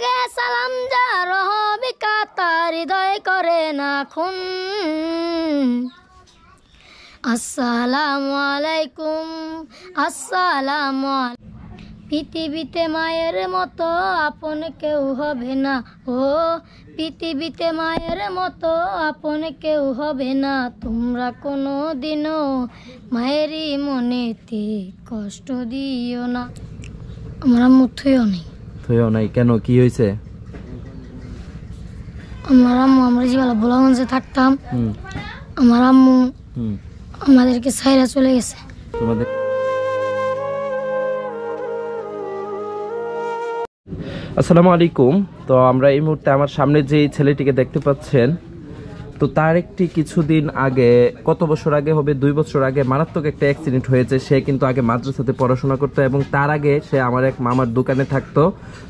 আগে সালাম যার হবে কাতার হৃদয় করে না খুন। আসসালামু আলাইকুম, আসসালামু আলাইকুম। পৃথিবীতে মায়ের মতো আপন কেউ হবে না, ও পৃথিবীতে মায়ের মতো আপন কেউ হবে না। তোমরা কোনো দিনও মায়েরই মনেতে কষ্ট দিও না। আমার আম্মু থইও নাই। কেন, কি হয়েছে? আমার আম্মু, আমরা যেবেলা ভোলাগঞ্জে থাকতাম, আমার আম্মু আমাদেরকে ছাইরা চলে গেছে। তোমাদের আসসালামু আলাইকুম। তো আমরা এই মুহূর্তে আমার সামনে যে ছেলেটিকে দেখতে পাচ্ছেন, তো তার একটি কিছুদিন আগে, কত বছর আগে হবে, 2 বছর আগে মারাত্মক একটা অ্যাক্সিডেন্ট হয়েছে। সে কিন্তু আগে মাদ্রাসাতে পড়াশোনা করতো এবং তার আগে সে আমার এক মামার দোকানে থাকতো,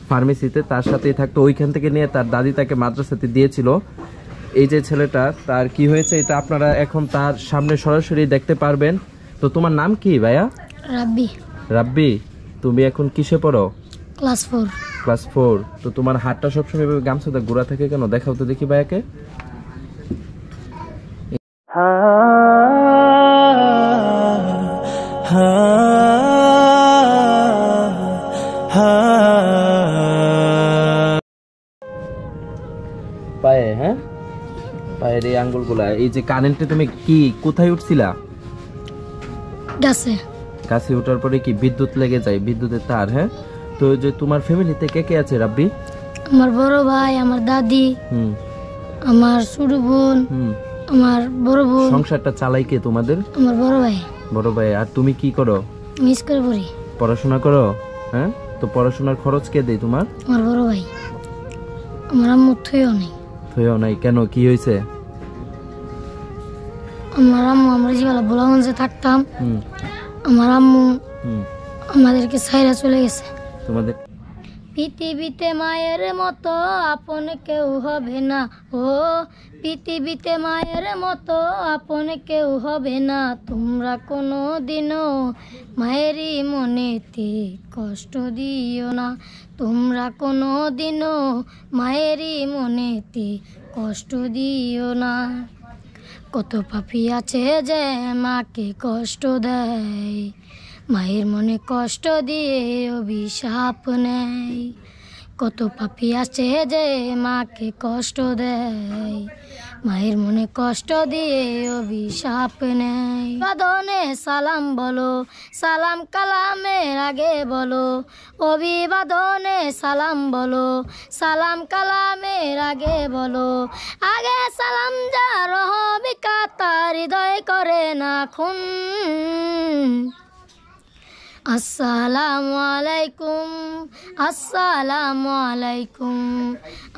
ফার্মেসিতে, তার সাথেই থাকতো। ওইখান থেকে নিয়ে তার দাদি তাকে মাদ্রাসাতে দিয়েছিল। এই যে ছেলেটা, তার কি হয়েছে এটা আপনারা এখন তার সামনে সরাসরি দেখতে পারবেন। তো তোমার নাম কি ভাইয়া? রাব্বি। রাব্বি, তুমি এখন কিসে পড়ো? ক্লাস 4। ক্লাস 4। তো তোমার হাতটা সবসময় গামছাতে গোড়া থাকে কেন? দেখাও তো দেখি ভাইয়াকে। পায়ে, হ্যাঁ, পায়ের এই আঙ্গুলগুলা। এই যে কারেন্টে তুমি কি কোথায় উঠছিলা? গাছে ওঠার পরে কি বিদ্যুৎ লেগে যায়, বিদ্যুতের তার, হ্যাঁ। তো যে তোমার ফ্যামিলিতে কে কে আছে রাব্বি? আমার বড় ভাই, আমার দাদি, আমার ছোট বোন, আমার বড় বোন। সংসারটা চালাই কে তোমাদের? আমার বড় ভাই। বড় ভাই। আর তুমি কি করো? মিস করে পড়ি। পড়াশোনা করো, হ্যাঁ। তো পড়াশোনার খরচ কে দেয় তোমার? আমার বড় ভাই। আমার আম্মু থইও নাই। কেন, কি হয়েছে? আমার আম্মু, আমরা যেবেলা ভোলাগঞ্জে থাকতাম, আমার আম্মু আমাদেরকে ছাইরা চলে গেছে। তোমাদের পৃথিবীতে মায়ের মতো আপন কেউ হবে না, ও পৃথিবীতে মায়ের মতো আপন কেউ হবে না। তোমরা কোনো দিনও মায়েরই মনেতে কষ্ট দিও না। তোমরা কোনো দিনও মায়েরই মনেতে কষ্ট দিও না। কত পাপী আছে যে মাকে কষ্ট দেয়, মায়ের মনে কষ্ট দিয়ে অভিশাপ নেয়। কত পাপী আছে যে মাকে কষ্ট দেয়, মায়ের মনে কষ্ট দিয়ে অভিশাপ নেয়। অভিবাদনে সালাম বলো, সালাম কালামের আগে বলো। অভিবাদনে সালাম বলো, সালাম কালামের আগে বলো। আগে সালাম যার হবে কাতার হৃদয় করে না খুন। আসসালামু আলাইকুম, আসসালামু আলাইকুম,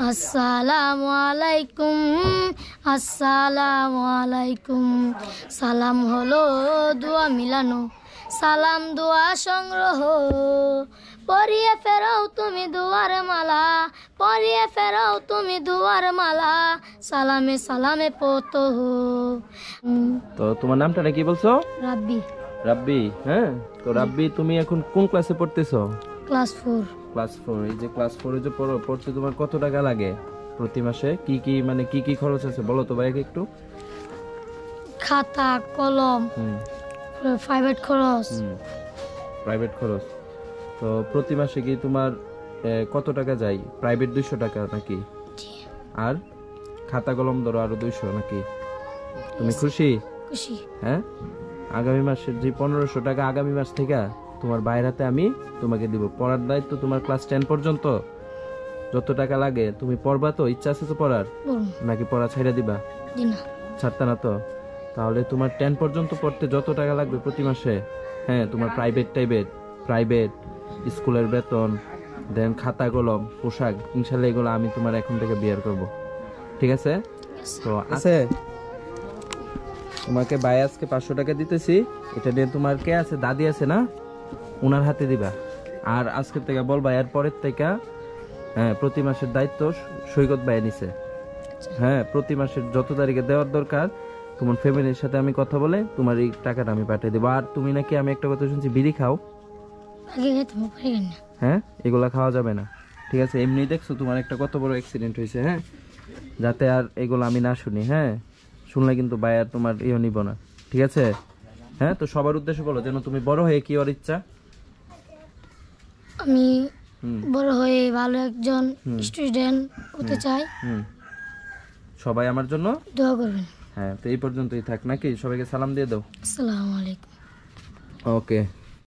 আসসালামু আলাইকুম, আসসালামু আলাইকুম। সালাম হলো দোয়া মিলানো, সালাম দোয়া সংগ্রহ। পরিয়ে ফেরাও তুমি দুয়ার মালা, পরিয়ে ফেরাও তুমি দুয়ার মালা। সালামে সালামে পত। তো তোমার নামটা কি বলছো? রাব্বি। রাব্বি, হ্যাঁ। তো রাব্বি, তুমি এখন কোন ক্লাসে পড়তেছো? ক্লাস 4। ক্লাস 4। এই যে ক্লাস 4 এ যে পড়তে তোমার কত টাকা লাগে প্রতি মাসে? কি কি খরচ আছে বলো তো ভাইকে একটু। খাতা, কলম, প্রাইভেট খরচ। তো প্রতি মাসে কি তোমার কত টাকা যায়? প্রাইভেট 200 টাকা নাকি? আর খাতা কলম ধরো আরো 200 নাকি? তুমি খুশি? হ্যাঁ। আগামী মাসের যে 1500 টাকা আগামী মাস থেকে তোমার বাইরাতে আমি তোমাকে দিব। পড়ার দায়িত্ব তোমার ক্লাস 10 পর্যন্ত। যত টাকা লাগে তুমি পড়বা তো? ইচ্ছা আছে তো পড়ার? নাকি পড়া ছাইড়া দিবা? ছাড়তা না তো? তাহলে তোমার 10 পর্যন্ত পড়তে যত টাকা লাগবে প্রতি মাসে, হ্যাঁ, তোমার প্রাইভেট স্কুলের বেতন, দেন খাতা কলম, পোশাক, ইনশাল্লাহ এগুলো আমি তোমার এখন থেকে বিয়ার করব। ঠিক আছে? তো আছে, তোমাকে ভাই আজকে 500 টাকা দিতেছি। এটা নিয়ে তোমার কে আছে? দাদি আছে না? ওনার হাতে দিবা। আর আজকের থেকে বলবা এর পরের থেকে, হ্যাঁ, প্রতি মাসের দায়িত্ব সৈকত ভাই নিছে। হ্যাঁ, প্রতি মাসের যত তারিখে দেওয়ার দরকার তোমার ফ্যামিলির সাথে আমি কথা বলে তোমার এই টাকাটা আমি পাঠিয়ে দেবো। আর তুমি নাকি, আমি একটা কথা শুনছি, বিড়ি খাও? আগে খেতে পারি না। হ্যাঁ, এগুলা খাওয়া যাবে না। ঠিক আছে? এমনি দেখছো তোমার একটা কত বড় অ্যাক্সিডেন্ট হয়েছে, হ্যাঁ? যাতে আর এগুলো আমি না শুনি, হ্যাঁ? শুনলে কিন্তু ভাই আর তোমার ইয়ে নিব না, ঠিক আছে? হ্যাঁ, তো সবার উদ্দেশ্যে বলো যেন তুমি বড় হয়ে কি হওয়ার ইচ্ছা? আমি হুম বড় হয়ে ভালো একজন স্টুডেন্ট হতে চাই। হুম সবাই আমার জন্য দোয়া করবেন। হ্যাঁ, তো এই পর্যন্তই থাক নাকি? সবাইকে সালাম দিয়ে দাও। আসসালামু আলাইকুম। ওকে।